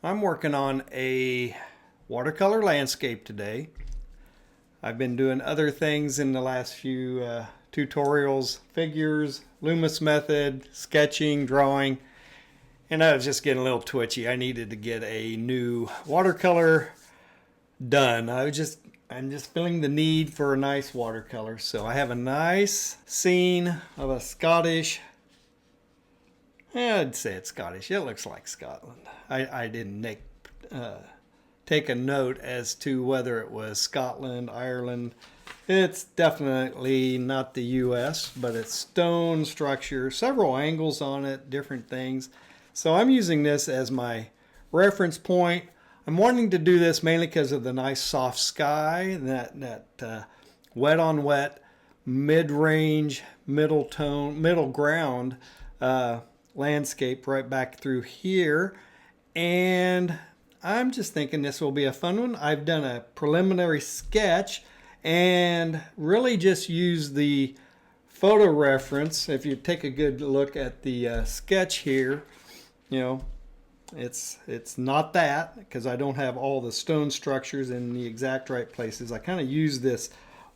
I'm working on a watercolor landscape today. I've been doing other things in the last few tutorials, figures, Loomis method, sketching, drawing, and I was just getting a little twitchy. I needed to get a new watercolor done. I'm just feeling the need for a nice watercolor. So I have a nice scene of a Scottish, I'd say it's Scottish. It looks like Scotland. I didn't take a note as to whether it was Scotland, Ireland. It's definitely not the US, but it's stone structure, several angles on it, different things. So I'm using this as my reference point. I'm wanting to do this mainly because of the nice soft sky, that wet on wet, mid-range, middle tone, middle ground landscape right back through here. And I'm just thinking this will be a fun one. I've done a preliminary sketch and really just used the photo reference. If you take a good look at the sketch here, you know, it's not that, because I don't have all the stone structures in the exact right places. I kind of use this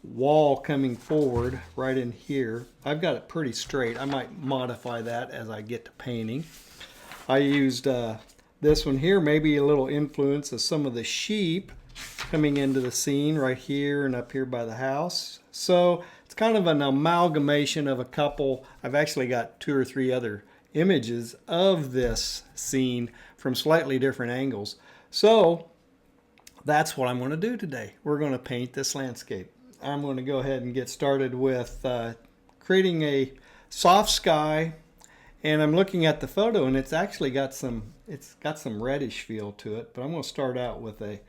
wall coming forward right in here. I've got it pretty straight. I might modify that as I get to painting. I used this one here, maybe a little influence of some of the sheep coming into the scene right here and up here by the house. So it's kind of an amalgamation of a couple. I've actually got 2 or 3 other images of this scene from slightly different angles. So that's what I'm going to do today. We're going to paint this landscape. I'm going to go ahead and get started with creating a soft sky, and I'm looking at the photo and it's actually got some reddish feel to it, but I'm going to start out with a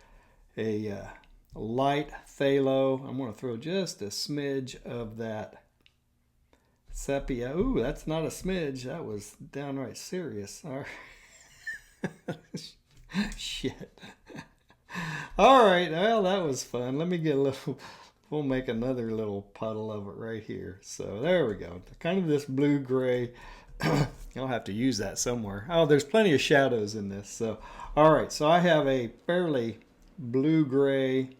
light phthalo. I'm going to throw just a smidge of that sepia. Ooh, that's not a smidge. That was downright serious. All right. Shit. All right. Well, that was fun. Let me get a little. We'll make another little puddle of it right here. So there we go. Kind of this blue-gray. I'll have to use that somewhere. Oh, there's plenty of shadows in this. So, all right. So I have a fairly blue-gray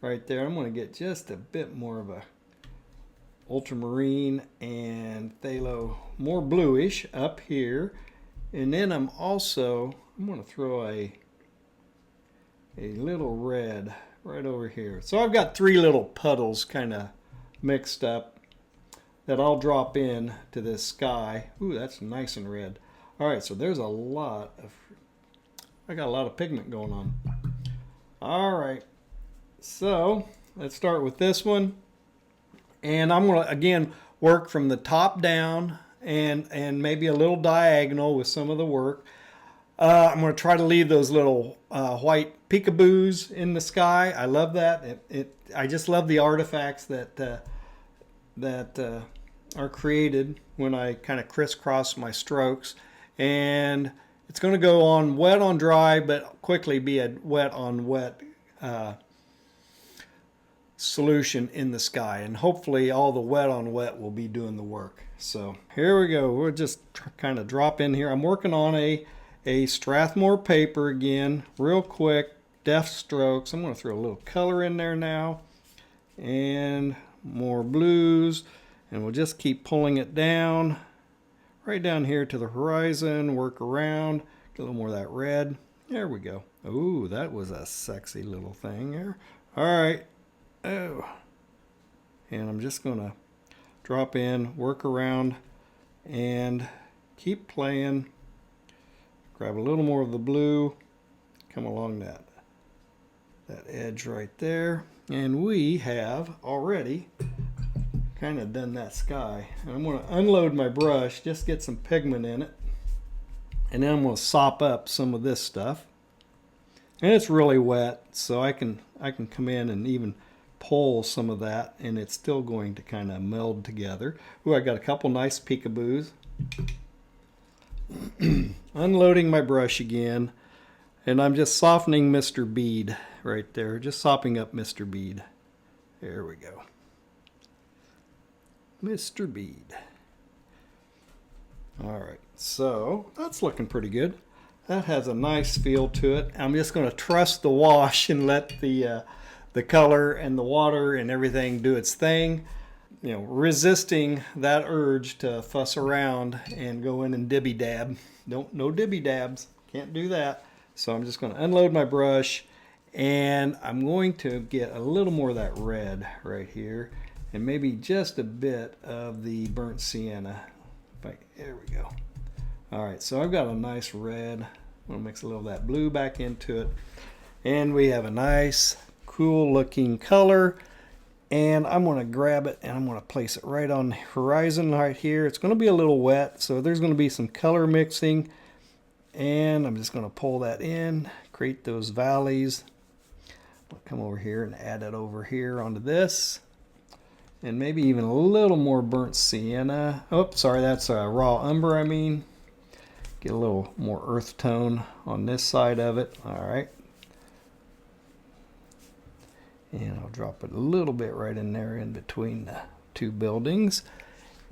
right there. I'm going to get just a bit more of a ultramarine and phthalo, more bluish up here. And then I'm going to throw a little red right over here. So I've got 3 little puddles kind of mixed up that I'll drop in to this sky. Ooh, that's nice and red. All right, so there's I got a lot of pigment going on. All right, so let's start with this one. And I'm going to, again, work from the top down and maybe a little diagonal with some of the work. I'm going to try to leave those little white peekaboos in the sky. I love that. I just love the artifacts that are created when I kind of crisscross my strokes. And it's going to go on wet on dry, but quickly be a wet on wet solution in the sky. And hopefully all the wet on wet will be doing the work. So here we go. We'll just kind of drop in here. I'm working on a Strathmore paper again, real quick, deft strokes. I'm going to throw a little color in there now and more blues, and we'll just keep pulling it down right down here to the horizon, work around, get a little more of that red. There we go. Ooh, that was a sexy little thing there. All right. Oh. And I'm just going to drop in, work around, and keep playing. Grab a little more of the blue, come along that edge right there, and we have already kind of done that sky. And I'm going to unload my brush, just get some pigment in it, and then I'm going to sop up some of this stuff. And it's really wet, so I can come in and even pull some of that, and it's still going to kind of meld together. Ooh, I got a couple nice peekaboos. Unloading my brush again, and I'm just softening Mr. Bead right there, just sopping up Mr. Bead. There we go. Mr. Bead. All right, so that's looking pretty good. that has a nice feel to it. I'm just going to trust the wash and let the color and the water and everything do its thing. You know, resisting that urge to fuss around and go in and dibby dab. No dibby dabs. Can't do that. So I'm just going to unload my brush, and I'm going to get a little more of that red right here, and maybe just a bit of the burnt sienna. There we go. All right, so I've got a nice red. I'm going to mix a little of that blue back into it, and we have a nice, cool looking color. And I'm going to grab it and I'm going to place it right on the horizon right here. It's going to be a little wet, so there's going to be some color mixing. And I'm just going to pull that in, create those valleys. I'll come over here and add it over here onto this. And maybe even a little more burnt sienna. Oh, sorry, that's raw umber, I mean. Get a little more earth tone on this side of it. All right. And I'll drop it a little bit right in there in between the two buildings.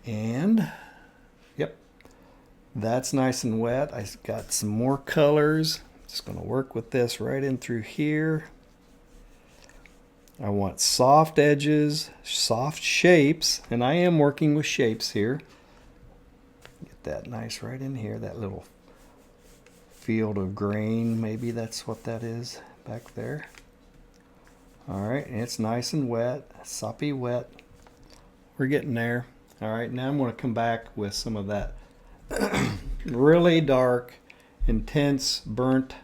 And, yep, that's nice and wet. I got some more colors. Just going to work with this right in through here. I want soft edges, soft shapes, and I am working with shapes here. Get that nice right in here, that little field of grain, maybe that's what that is back there. All right, and it's nice and wet, soppy wet. We're getting there. All right, now I'm going to come back with some of that really dark, intense, burnt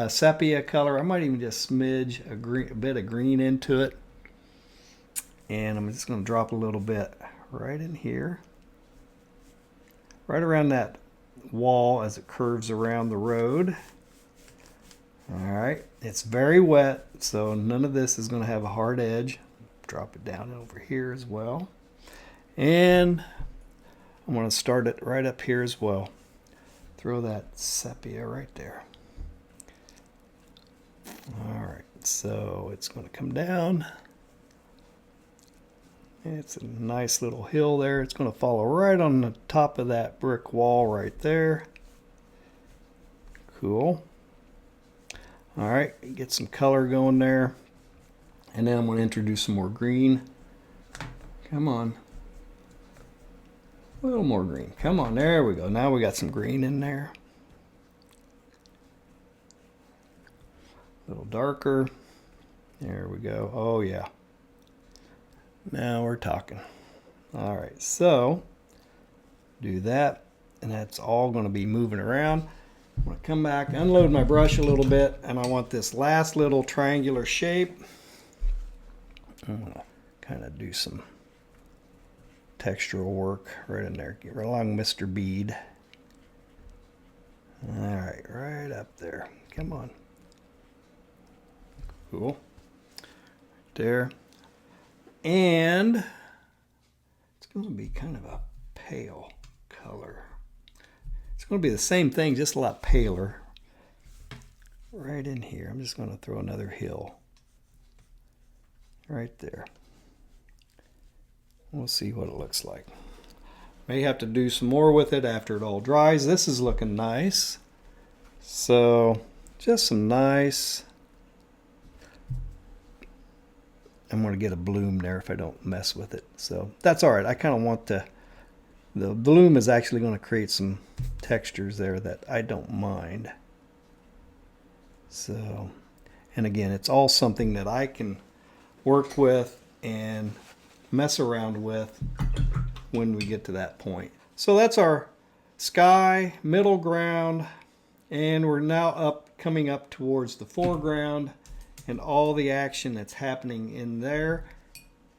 sepia color. I might even just smidge a bit of green into it. And I'm just going to drop a little bit right in here, right around that wall as it curves around the road. All right, it's very wet, so none of this is going to have a hard edge. Drop it down over here as well. And I'm going to start it right up here as well. Throw that sepia right there. All right, so it's going to come down. It's a nice little hill there. It's going to follow right on the top of that brick wall right there. Cool. All right, get some color going there. And then I'm going to introduce some more green. Come on. A little more green. Come on, there we go. Now we got some green in there. A little darker. There we go. Oh, yeah. Now we're talking. All right, so do that. And that's all going to be moving around. I'm going to come back, unload my brush a little bit, and I want this last little triangular shape. I'm going to kind of do some textural work right in there. Get right along Mr. Bead. All right, right up there. Come on. Cool. Right there. And it's going to be kind of a pale color. It's going to be the same thing, just a lot paler. Right in here. I'm just going to throw another hill. Right there. We'll see what it looks like. May have to do some more with it after it all dries. This is looking nice. So just some nice. I'm going to get a bloom there if I don't mess with it. So that's all right. I kind of want the bloom is actually going to create some textures there that I don't mind. So, and again, it's all something that I can work with and mess around with when we get to that point. So that's our sky, middle ground, and we're now coming up towards the foreground and all the action that's happening in there.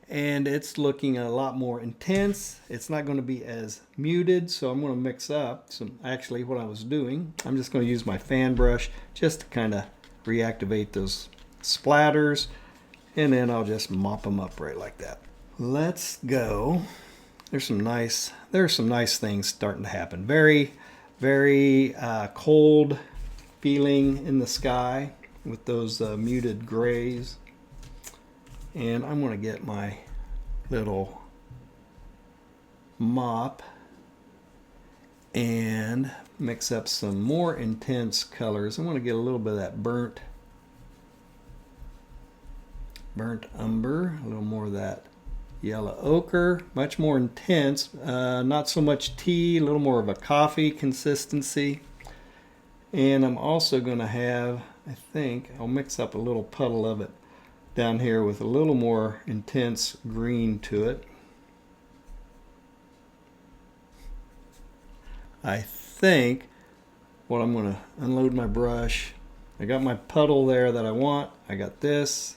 And it's looking a lot more intense. It's not going to be as muted, so I'm going to mix up some. Actually, what I was doing, I'm just going to use my fan brush just to kind of reactivate those splatters, and then I'll just mop them up right like that. Let's go. There's some nice things starting to happen. Very, very cold feeling in the sky with those muted grays. And I'm going to get my little mop and mix up some more intense colors. I want to get a little bit of that burnt umber, a little more of that yellow ochre, much more intense, not so much tea, a little more of a coffee consistency. And I'm also going to have, I think, I'll mix up a little puddle of it down here with a little more intense green to it. I think what I'm going to unload my brush. I got my puddle there that I want. I got this.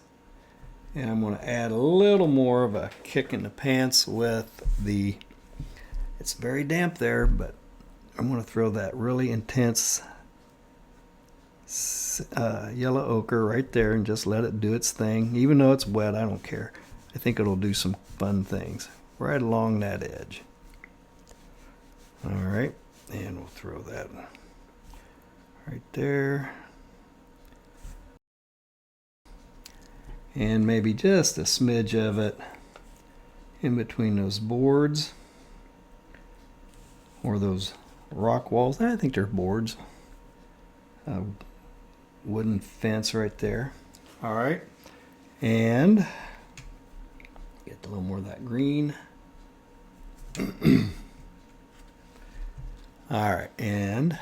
And I'm going to add a little more of a kick in the pants with the, it's very damp there, but I'm going to throw that really intense yellow ochre right there and just let it do its thing. Even though it's wet, I don't care. I think it'll do some fun things right along that edge. All right, and we'll throw that right there. And maybe just a smidge of it in between those boards or those rock walls. I think they're boards. Wooden fence right there. All right, and get a little more of that green. All right, and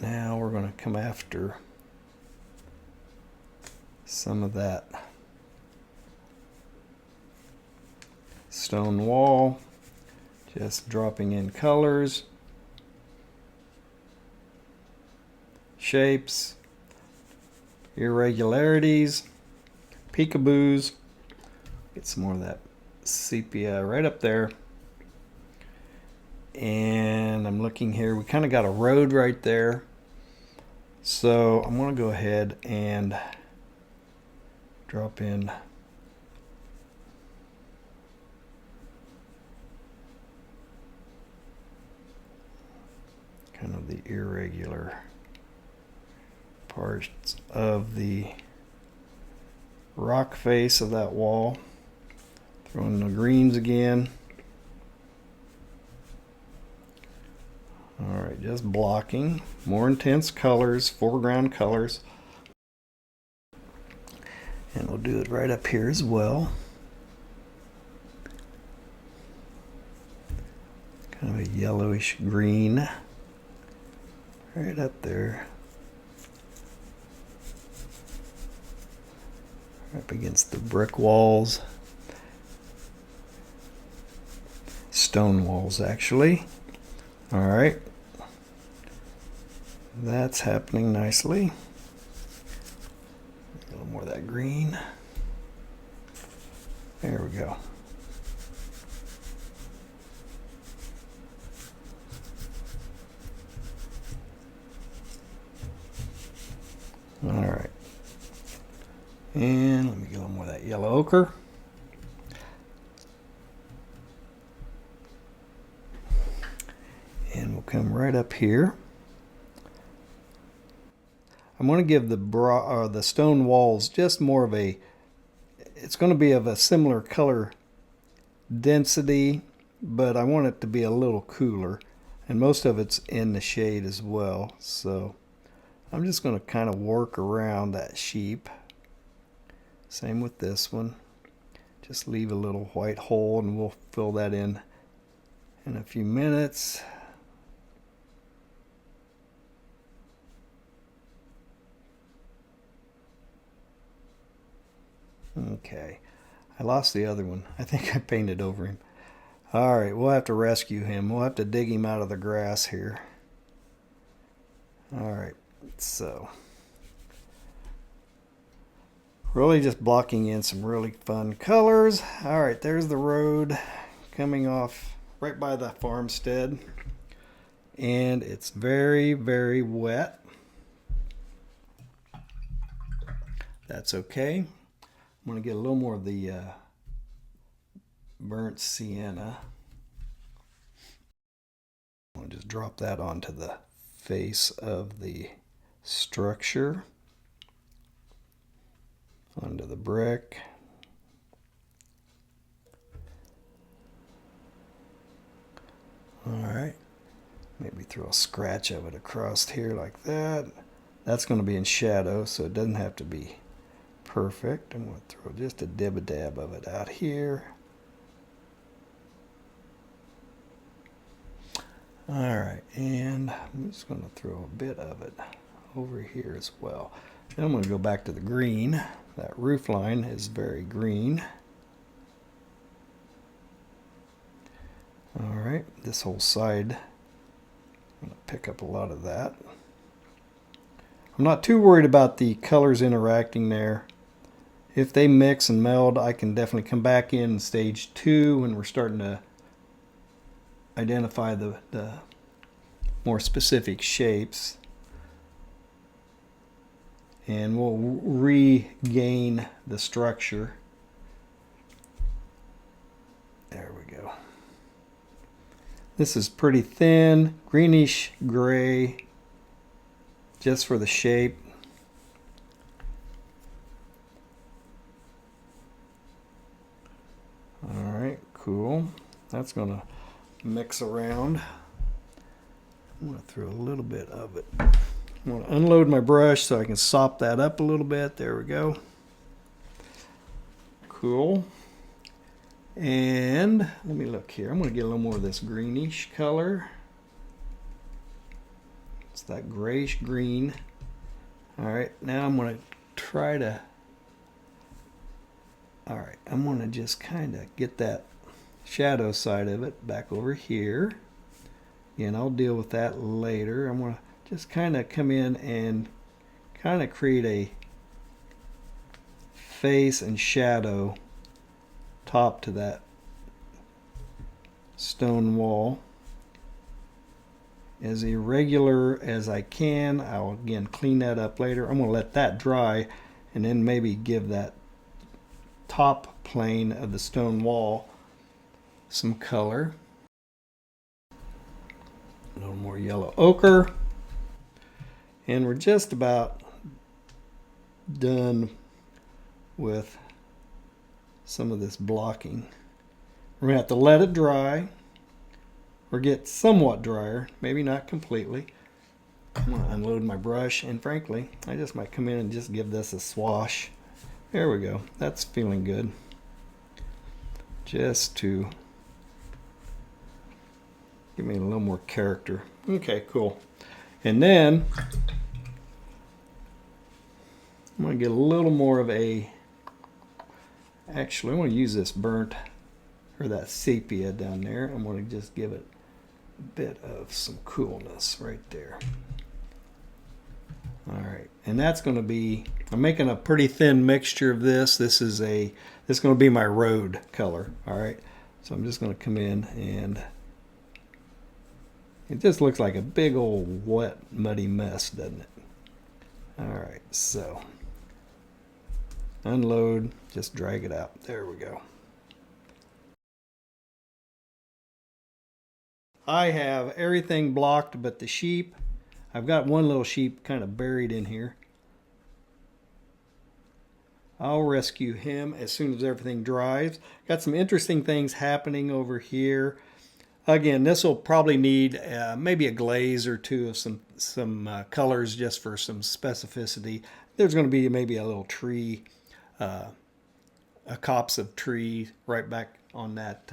now we're going to come after some of that stone wall, just dropping in colors, shapes, irregularities, peekaboos. Get some more of that sepia right up there. And I'm looking here, we kind of got a road right there. So I'm going to go ahead and drop in kind of the irregular parts of the rock face of that wall. Throw in the greens again. All right, just blocking more intense colors, foreground colors. And we'll do it right up here as well. Kind of a yellowish green right up there. Up against the brick walls. Stone walls, actually. All right. That's happening nicely. A little more of that green. There we go. All right. And let me get a little more of that yellow ochre. And we'll come right up here. I'm going to give the stone walls just more of a, it's going to be of a similar color density, but I want it to be a little cooler. And most of it's in the shade as well. So I'm just going to kind of work around that sheep. Same with this one. Just leave a little white hole and we'll fill that in a few minutes. Okay, I lost the other one. I think I painted over him. All right, we'll have to rescue him. We'll have to dig him out of the grass here. All right, so really just blocking in some really fun colors. All right, there's the road coming off right by the farmstead. And it's very, very wet. That's okay. I'm going to get a little more of the burnt sienna. I'll just drop that onto the face of the structure, onto the brick. All right. Maybe throw a scratch of it across here like that. That's going to be in shadow, so it doesn't have to be perfect. I'm going to throw just a dib-a-dab of it out here. All right, and I'm just going to throw a bit of it over here as well. Then I'm going to go back to the green. That roof line is very green. All right, this whole side, I'm going to pick up a lot of that. I'm not too worried about the colors interacting there. If they mix and meld, I can definitely come back in stage 2 when we're starting to identify the more specific shapes. And we'll regain the structure. There we go. This is pretty thin, greenish gray, just for the shape. All right, cool. That's going to mix around. I'm going to throw a little bit of it. I'm going to unload my brush so I can sop that up a little bit. There we go. Cool. And let me look here. I'm going to get a little more of this greenish color. It's that grayish green. All right, now I'm going to try to, all right, I'm going to just kind of get that shadow side of it back over here. And I'll deal with that later. I'm going to just kind of come in and kind of create a face and shadow top to that stone wall. As irregular as I can. I'll again clean that up later. I'm going to let that dry and then maybe give that top plane of the stone wall some color. A little more yellow ochre. And we're just about done with some of this blocking. We're going to have to let it dry or get somewhat drier, maybe not completely. I'm going to unload my brush, and frankly, I just might come in and just give this a swash. There we go. That's feeling good. Just to give me a little more character. Okay, cool. And then I'm going to get a little more of a, actually I want to use this burnt, or that sepia down there. I'm going to just give it a bit of some coolness right there. All right, and that's going to be, I'm making a pretty thin mixture of this. This is going to be my road color. All right, so I'm just going to come in, and it just looks like a big old wet muddy mess, doesn't it? All right, so unload, just drag it out. There we go. I have everything blocked but the sheep. I've got one little sheep kind of buried in here. I'll rescue him as soon as everything dries. Got some interesting things happening over here. Again, this will probably need maybe a glaze or two of some colors just for some specificity. There's going to be maybe a little tree, a copse of tree right back on that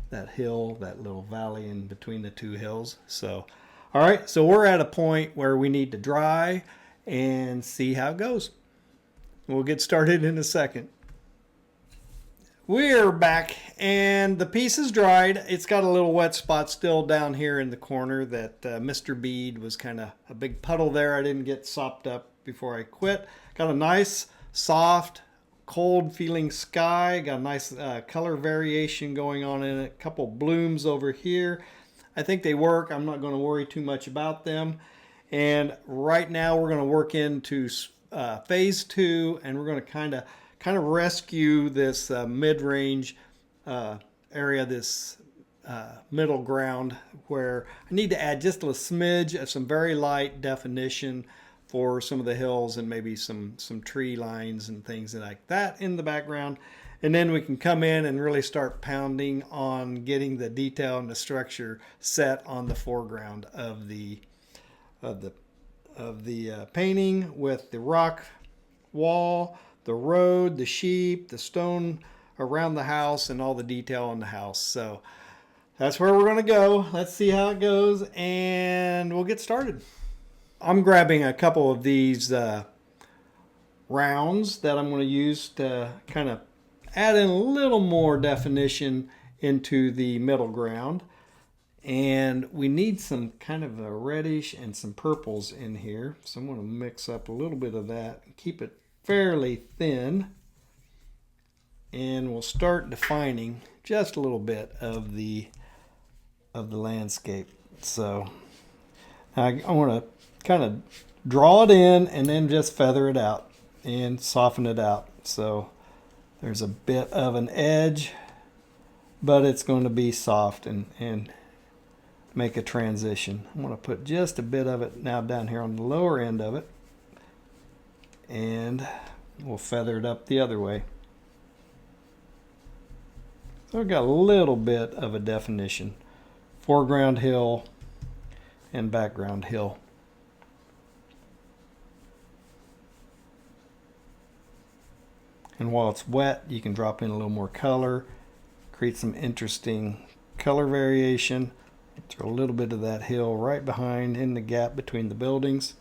that hill, that little valley in between the two hills. So, all right, so we're at a point where we need to dry and see how it goes. We'll get started in a second. We're back, and the piece is dried. It's got a little wet spot still down here in the corner that Mr. Bead was kind of a big puddle there. I didn't get sopped up before I quit. Got a nice, soft, cold feeling sky. Got a nice color variation going on in it. A couple blooms over here. I think they work. I'm not going to worry too much about them. And right now we're going to work into phase 2, and we're going to kind of rescue this mid-range area, this middle ground, where I need to add just a smidge of some very light definition for some of the hills and maybe some tree lines and things like that in the background. And then we can come in and really start pounding on getting the detail and the structure set on the foreground of the painting, with the rock wall, the road, the sheep, the stone around the house, and all the detail on the house. So that's where we're going to go. Let's see how it goes, and we'll get started. I'm grabbing a couple of these rounds that I'm going to use to kind of add in a little more definition into the middle ground. And we need some kind of a reddish and some purples in here. So I'm going to mix up a little bit of that and keep it fairly thin. And we'll start defining just a little bit of the landscape. So I want to kind of draw it in and then just feather it out and soften it out. So there's a bit of an edge, but it's going to be soft and make a transition. I'm going to put just a bit of it now down here on the lower end of it, and we'll feather it up the other way. So I've got a little bit of a definition. Foreground hill and background hill. And while it's wet, you can drop in a little more color, create some interesting color variation. Throw a little bit of that hill right behind in the gap between the buildings.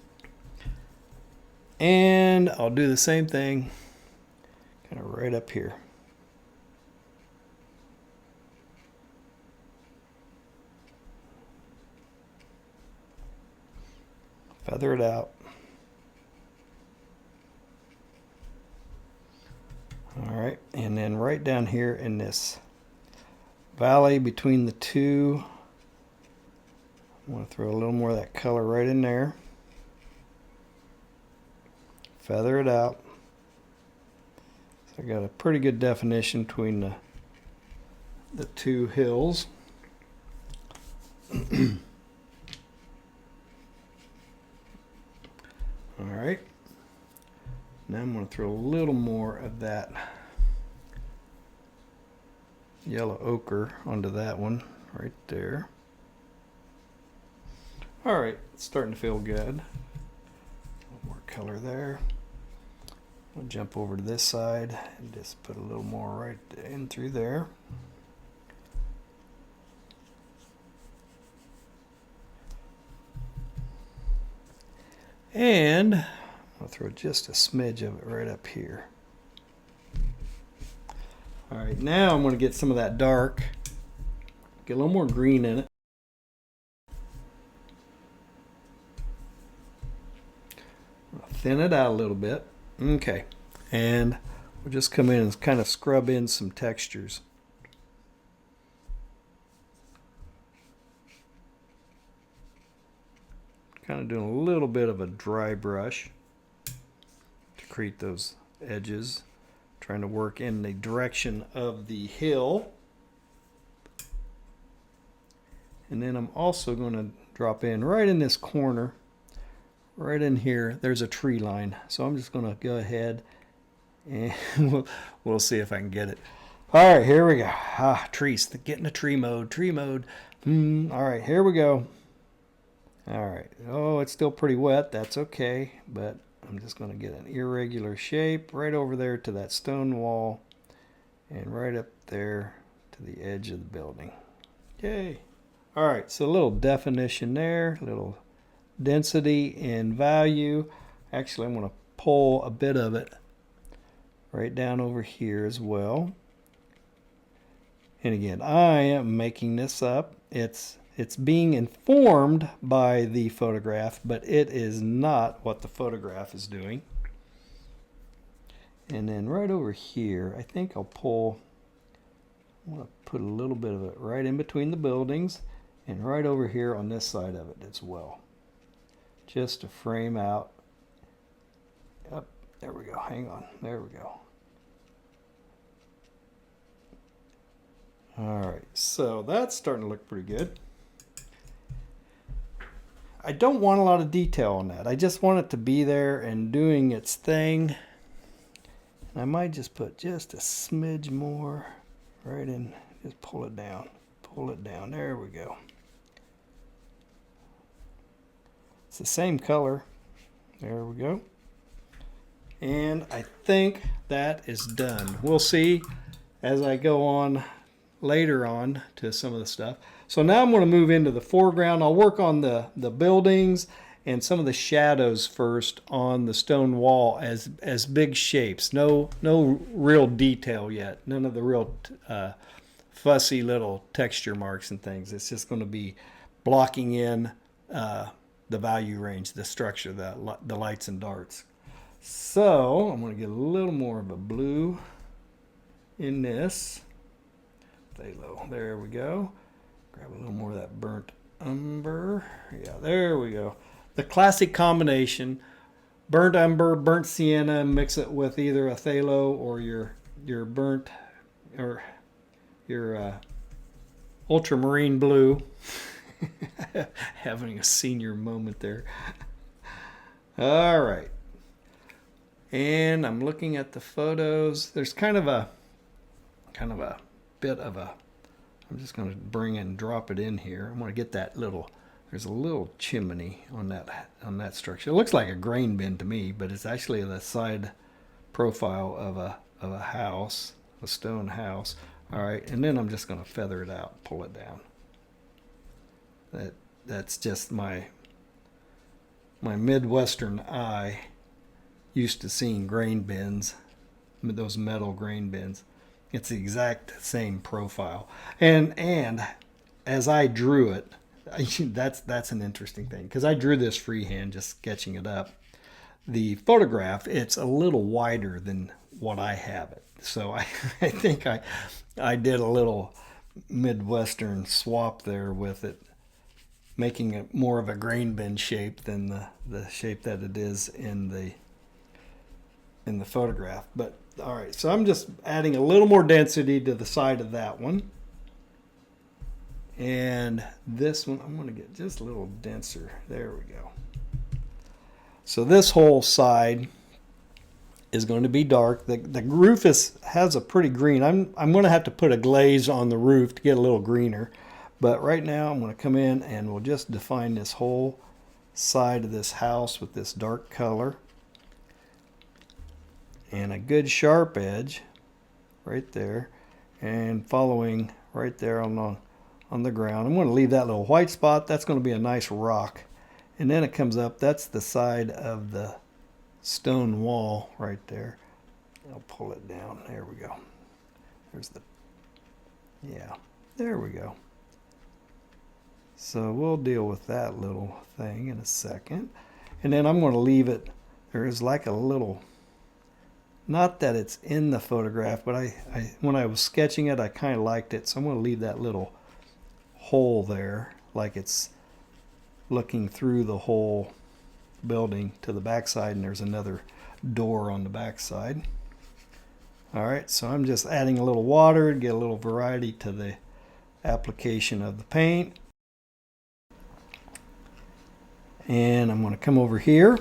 And I'll do the same thing kind of right up here. Feather it out. All right, and then right down here in this valley between the two, I want to throw a little more of that color right in there. Feather it out. So I got a pretty good definition between the two hills. All right. Now I'm going to throw a little more of that yellow ochre onto that one right there. All right, it's starting to feel good. A little more color there. I'll jump over to this side and just put a little more right in through there. And I'll throw just a smidge of it right up here. All right, now I'm going to get some of that dark, get a little more green in it. Thin it out a little bit. Okay, and we'll just come in and kind of scrub in some textures. Kind of doing a little bit of a dry brush to create those edges, trying to work in the direction of the hill. And then I'm also going to drop in right in this corner, right in here, there's a tree line. So I'm just going to go ahead and we'll see if I can get it. All right, here we go. Trees, get into tree mode, All right, here we go. All right, oh, it's still pretty wet. That's okay, but I'm just going to get an irregular shape right over there to that stone wall and right up there to the edge of the building. Yay. All right, so a little definition there, a little density and value. Actually, I'm going to pull a bit of it right down over here as well. And again, I am making this up. It's being informed by the photograph, but it is not what the photograph is doing. And then right over here, I think I'll pull, I want to put a little bit of it right in between the buildings and right over here on this side of it as well. Just to frame out. Up, there we go, hang on, there we go. All right, so that's starting to look pretty good. I don't want a lot of detail on that. I just want it to be there and doing its thing. I might just put just a smidge more right in, just pull it down, there we go. It's the same color, there we go. And I think that is done. We'll see as I go on later on to some of the stuff. So now I'm going to move into the foreground. I'll work on the buildings and some of the shadows first on the stone wall as big shapes. No real detail yet. None of the real fussy little texture marks and things. It's just going to be blocking in the value range, the structure, the lights and darts. So I'm going to get a little more of a blue in this. Phthalo. There we go. Grab a little more of that burnt umber. Yeah, there we go. The classic combination: burnt umber, burnt sienna. Mix it with either a phthalo or your burnt or your ultramarine blue. Having a senior moment there. All right. And I'm looking at the photos. There's kind of a bit of a, I'm just going to bring and drop it in here. I'm going to get that little, there's a little chimney on that structure. It looks like a grain bin to me, but it's actually the side profile of a house, a stone house. All right, and then I'm just going to feather it out, pull it down. That's just my Midwestern eye used to seeing grain bins, those metal grain bins. It's the exact same profile. And as I drew it, that's an interesting thing, because I drew this freehand, just sketching it up. The photograph, it's a little wider than what I have it. So I think I did a little Midwestern swap there with it, making it more of a grain bin shape than the shape that it is in the photograph. But all right, so I'm just adding a little more density to the side of that one. And this one, I'm going to get just a little denser. There we go. So this whole side is going to be dark. The roof has a pretty green. I'm going to have to put a glaze on the roof to get a little greener. But right now I'm going to come in and we'll just define this whole side of this house with this dark color. And a good sharp edge right there, and following right there on the ground. I'm going to leave that little white spot. That's going to be a nice rock. And then it comes up. That's the side of the stone wall right there. I'll pull it down. There we go. There's yeah, there we go. So we'll deal with that little thing in a second. And then I'm going to leave it. There is like a little, not that it's in the photograph, but when I was sketching it, I kind of liked it. So I'm going to leave that little hole there, like it's looking through the whole building to the backside, and there's another door on the backside. All right, so I'm just adding a little water to get a little variety to the application of the paint. And I'm going to come over here.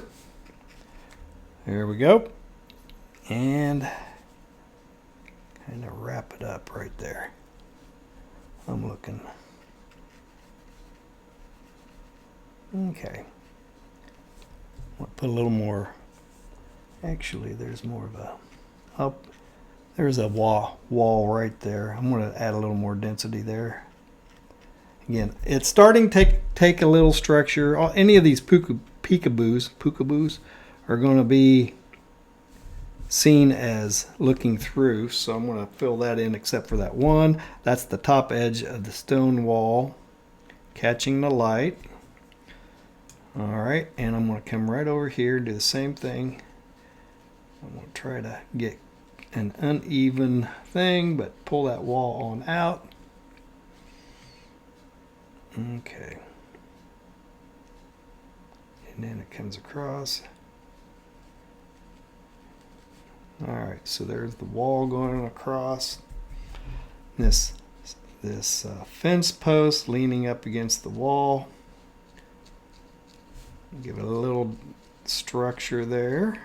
There we go. And kind of wrap it up right there. I'm looking. Okay. I'll put a little more. Actually, there's more of a there's a wall right there. I'm going to add a little more density there. Again, it's starting to take a little structure. Any of these peekaboos are going to be seen as looking through, so I'm going to fill that in except for that one. That's the top edge of the stone wall catching the light. All right, and I'm going to come right over here and do the same thing. I'm going to try to get an uneven thing, but pull that wall on out. Okay. And then it comes across. All right, so there's the wall going across. This fence post leaning up against the wall. Give it a little structure there.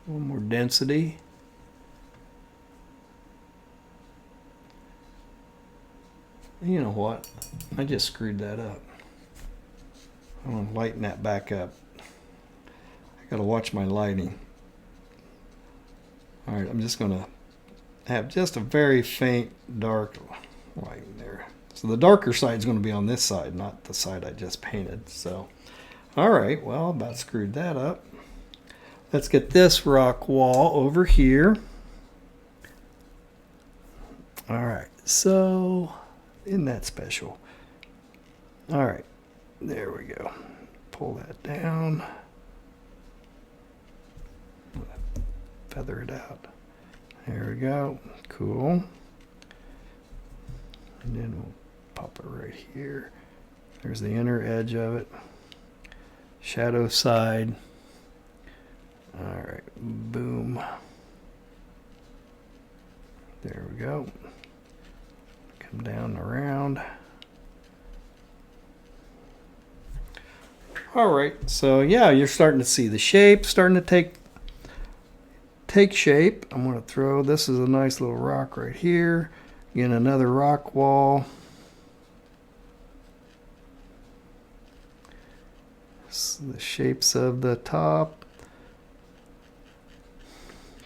A little more density. You know what? I just screwed that up. I'm going to lighten that back up. I got to watch my lighting. All right, I'm just going to have just a very faint dark light there. So the darker side is going to be on this side, not the side I just painted. So, all right, well, about screwed that up. Let's get this rock wall over here. All right, so isn't that special? All right, there we go. Pull that down. Feather it out. There we go. Cool. And then we'll pop it right here. There's the inner edge of it. Shadow side. All right, boom. There we go. Come down around. All right, so yeah, you're starting to see the shape starting to take shape. I'm going to throw, this is a nice little rock right here. Again, another rock wall. The shapes of the top.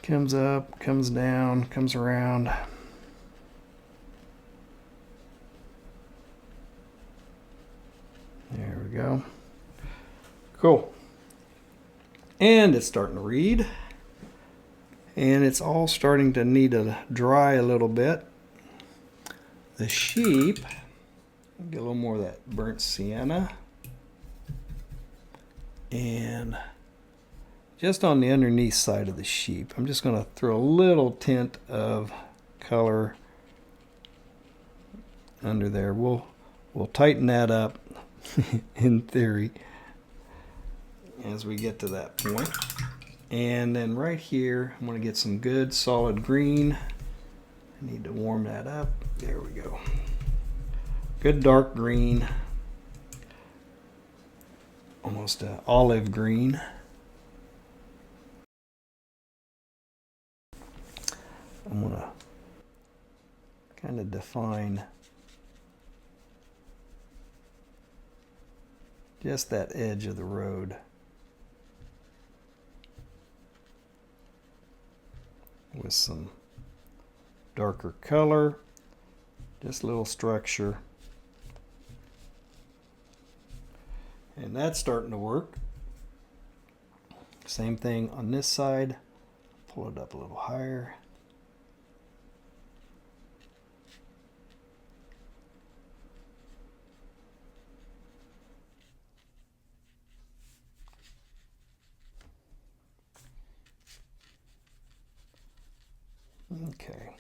Comes up, comes down, comes around. There we go. Cool. And it's starting to read. And it's all starting to need to dry a little bit. The sheep, get a little more of that burnt sienna. And just on the underneath side of the sheep, I'm just going to throw a little tint of color under there. We'll tighten that up in theory as we get to that point. And then right here, I'm going to get some good solid green. I need to warm that up. There we go. Good dark green. Almost olive green. I'm going to kind of define just that edge of the road. With some darker color, just a little structure. And that's starting to work. Same thing on this side. Pull it up a little higher. Okay.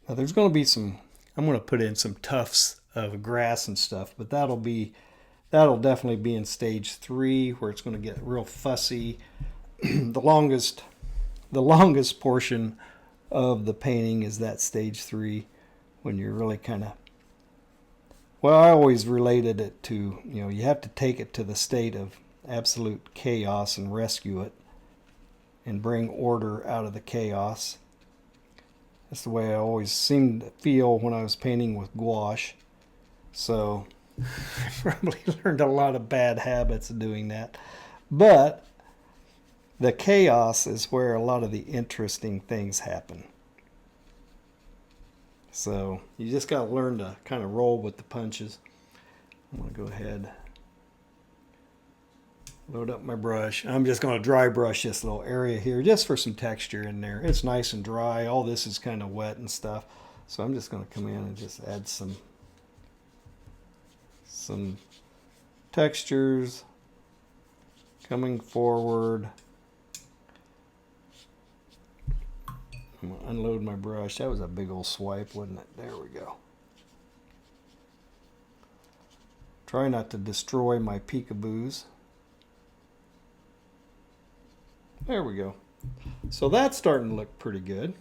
Now there's going to be some, I'm going to put in some tufts of grass and stuff, but that'll definitely be in stage 3 where it's going to get real fussy. The longest portion of the painting is that stage 3 when you're really kind of, well, I always related it to, you know, you have to take it to the state of absolute chaos and rescue it and bring order out of the chaos. That's the way I always seemed to feel when I was painting with gouache. So I probably learned a lot of bad habits of doing that. But the chaos is where a lot of the interesting things happen. So you just got to learn to kind of roll with the punches. I'm going to go ahead, load up my brush. I'm just going to dry brush this little area here just for some texture in there. It's nice and dry. All this is kind of wet and stuff. So I'm just going to come in and just add some textures coming forward. I'm going to unload my brush. That was a big old swipe, wasn't it? There we go. Try not to destroy my peekaboos. There we go. So that's starting to look pretty good.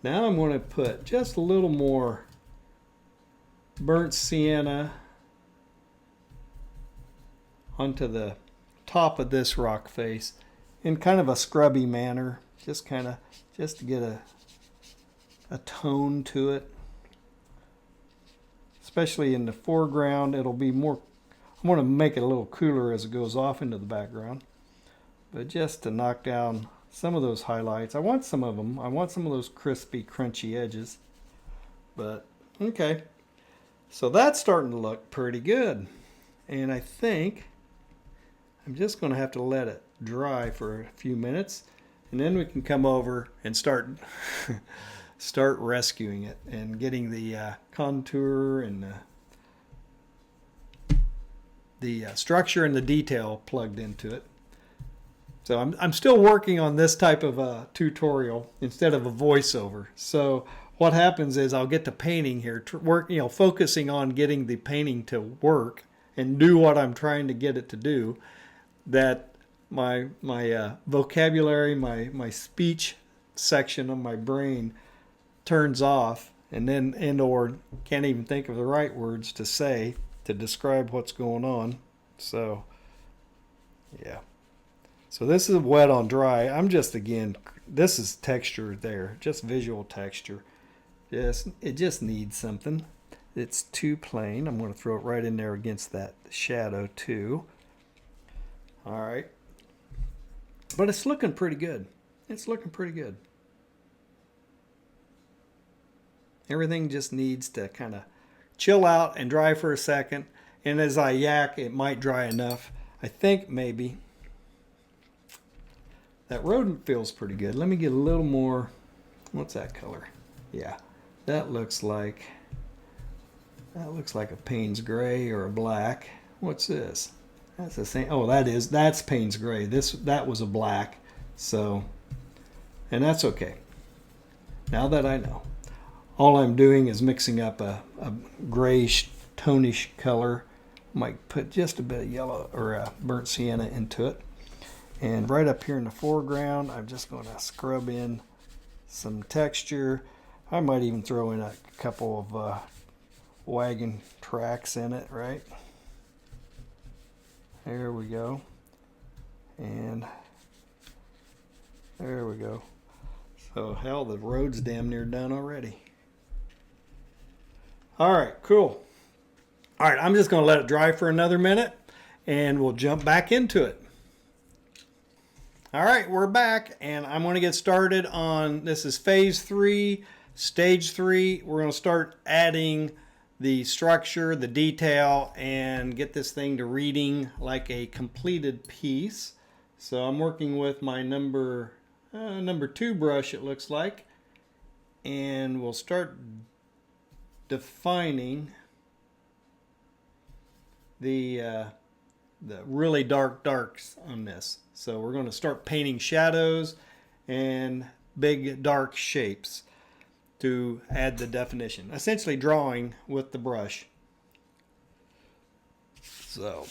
Now I'm going to put just a little more burnt sienna onto the top of this rock face. in kind of a scrubby manner, just to get a tone to it. Especially in the foreground, it'll be more, I want to make it a little cooler as it goes off into the background. But just to knock down some of those highlights. I want some of them. I want some of those crispy, crunchy edges. But, okay. So that's starting to look pretty good. And I think I'm just going to have to let it dry for a few minutes. And then we can come over and start rescuing it and getting the contour and the structure and the detail plugged into it. So I'm still working on this type of a tutorial instead of a voiceover. So what happens is I'll get to painting here, focusing on getting the painting to work and do what I'm trying to get it to do. That my vocabulary, my speech section of my brain turns off, or can't even think of the right words to say to describe what's going on. So yeah. So this is wet on dry. I'm just, again, this is texture there, just visual texture. It just needs something. It's too plain. I'm going to throw it right in there against that shadow too. All right. But it's looking pretty good. It's looking pretty good. Everything just needs to kind of chill out and dry for a second. And as I yak, it might dry enough. I think maybe. That rodent feels pretty good. Let me get a little more. What's that color? Yeah, that looks like a Payne's gray or a black. What's this? That's the same. Oh, that's Payne's gray. That was a black. So, and that's okay. Now that I know, all I'm doing is mixing up a grayish, tonish color. Might put just a bit of yellow or a burnt sienna into it. And right up here in the foreground, I'm just going to scrub in some texture. I might even throw in a couple of wagon tracks in it, right? There we go. And there we go. So hell, the road's damn near done already. All right, cool. All right, I'm just going to let it dry for another minute, and we'll jump back into it. All right, we're back, and I'm going to get started on, this is phase 3, stage 3. We're going to start adding the structure, the detail, and get this thing to reading like a completed piece. So I'm working with my number 2 brush, it looks like, and we'll start defining the really darks on this. So we're going to start painting shadows and big dark shapes to add the definition. Essentially drawing with the brush. So,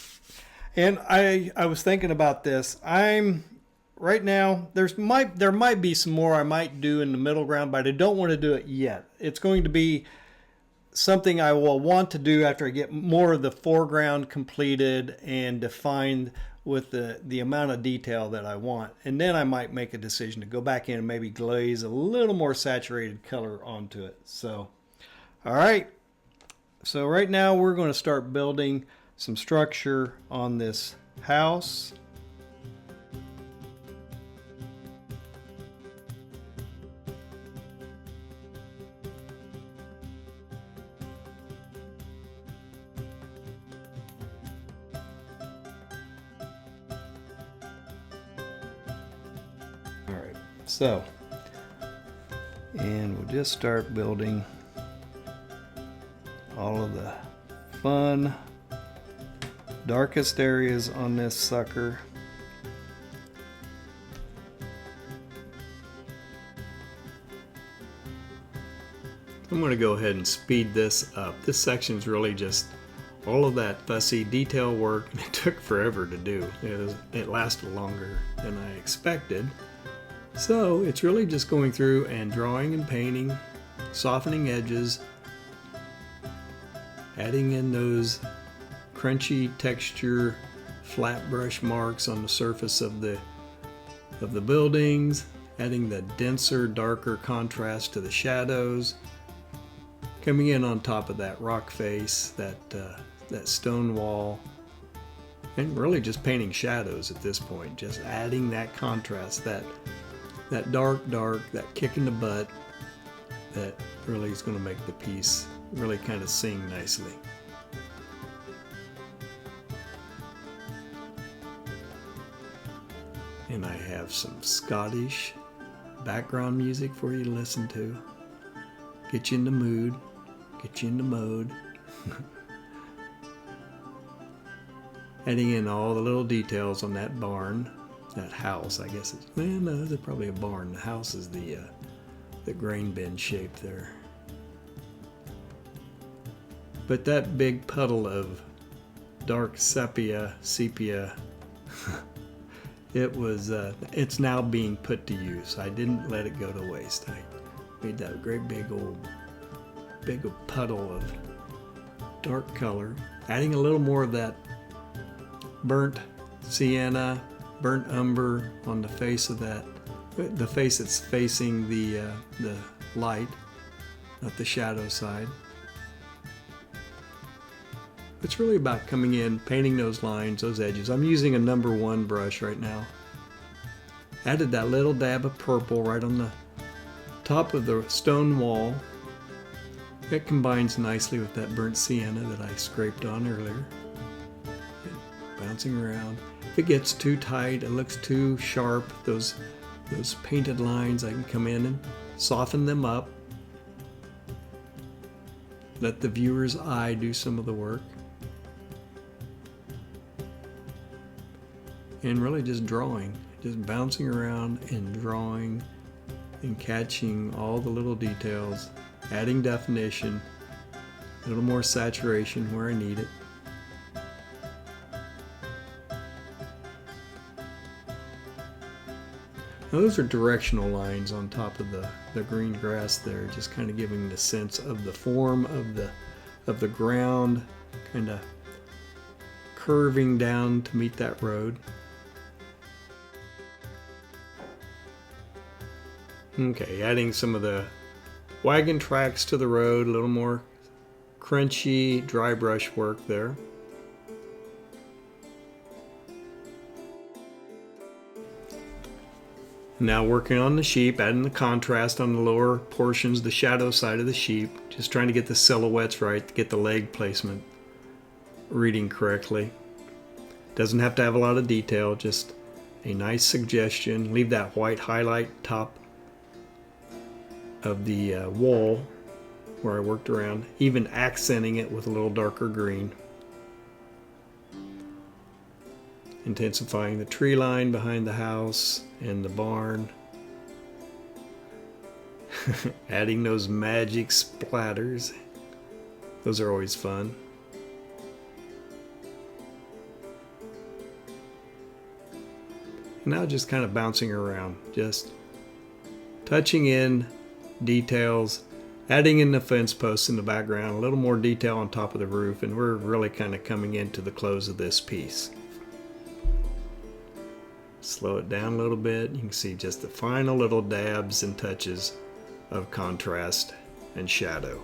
and I was thinking about this. Right now, there might be some more I might do in the middle ground, but I don't want to do it yet. It's going to be something I will want to do after I get more of the foreground completed and defined with the amount of detail that I want. And then I might make a decision to go back in and maybe glaze a little more saturated color onto it. So, all right. So right now we're going to start building some structure on this house. So, and we'll just start building all of the fun, darkest areas on this sucker. I'm going to go ahead and speed this up. This section is really just all of that fussy detail work, and it took forever to do. It lasted longer than I expected. So it's really just going through and drawing and painting, softening edges, adding in those crunchy texture flat brush marks on the surface of the of the buildings, adding the denser, darker contrast to the shadows, coming in on top of that rock face, that stone wall, and really just painting shadows at this point, just adding that contrast, that dark, that kick in the butt, that really is going to make the piece really kind of sing nicely. And I have some Scottish background music for you to listen to. Get you in the mood, get you in the mode. Adding in all the little details on that barn, that house, I guess it's, well, no, it's probably a barn. The house is the grain bin shape there. But that big puddle of dark sepia, it's now being put to use. I didn't let it go to waste. I made that great big old puddle of dark color, adding a little more of that burnt sienna, burnt umber on the face of that, the face that's facing the light, not the shadow side. It's really about coming in, painting those lines, those edges. I'm using a number 1 brush right now. Added that little dab of purple right on the top of the stone wall. It combines nicely with that burnt sienna that I scraped on earlier. Bouncing around. If it gets too tight, it looks too sharp, those painted lines, I can come in and soften them up. Let the viewer's eye do some of the work. And really just drawing, just bouncing around and drawing and catching all the little details, adding definition, a little more saturation where I need it. Now those are directional lines on top of the green grass there, just kind of giving the sense of the form of the ground, kind of curving down to meet that road. Okay, adding some of the wagon tracks to the road, a little more crunchy dry brush work there. Now working on the sheep, adding the contrast on the lower portions, the shadow side of the sheep, just trying to get the silhouettes right, to get the leg placement reading correctly. Doesn't have to have a lot of detail, just a nice suggestion. Leave that white highlight top of the wall where I worked around, even accenting it with a little darker green. Intensifying the tree line behind the house and the barn. Adding those magic splatters. Those are always fun. And now just kind of bouncing around, just touching in details, adding in the fence posts in the background, a little more detail on top of the roof, and we're really kind of coming into the close of this piece. Slow it down a little bit. You can see just the final little dabs and touches of contrast and shadow.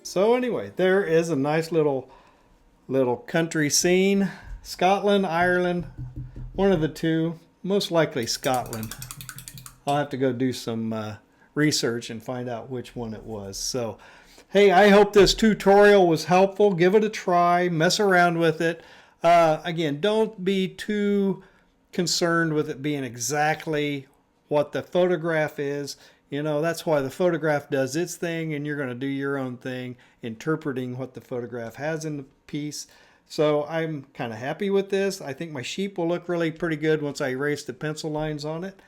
So anyway, there is a nice little country scene. Scotland, Ireland, one of the two, most likely Scotland. I'll have to go do some research and find out which one it was. So hey, I hope this tutorial was helpful. Give it a try, mess around with it. Again, don't be too concerned with it being exactly what the photograph is. You know, that's why the photograph does its thing and you're going to do your own thing, interpreting what the photograph has in the piece. So I'm kind of happy with this. I think my sheep will look really pretty good once I erase the pencil lines on it.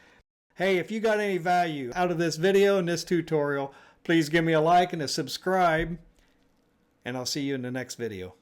Hey, if you got any value out of this video and this tutorial, please give me a like and a subscribe, and I'll see you in the next video.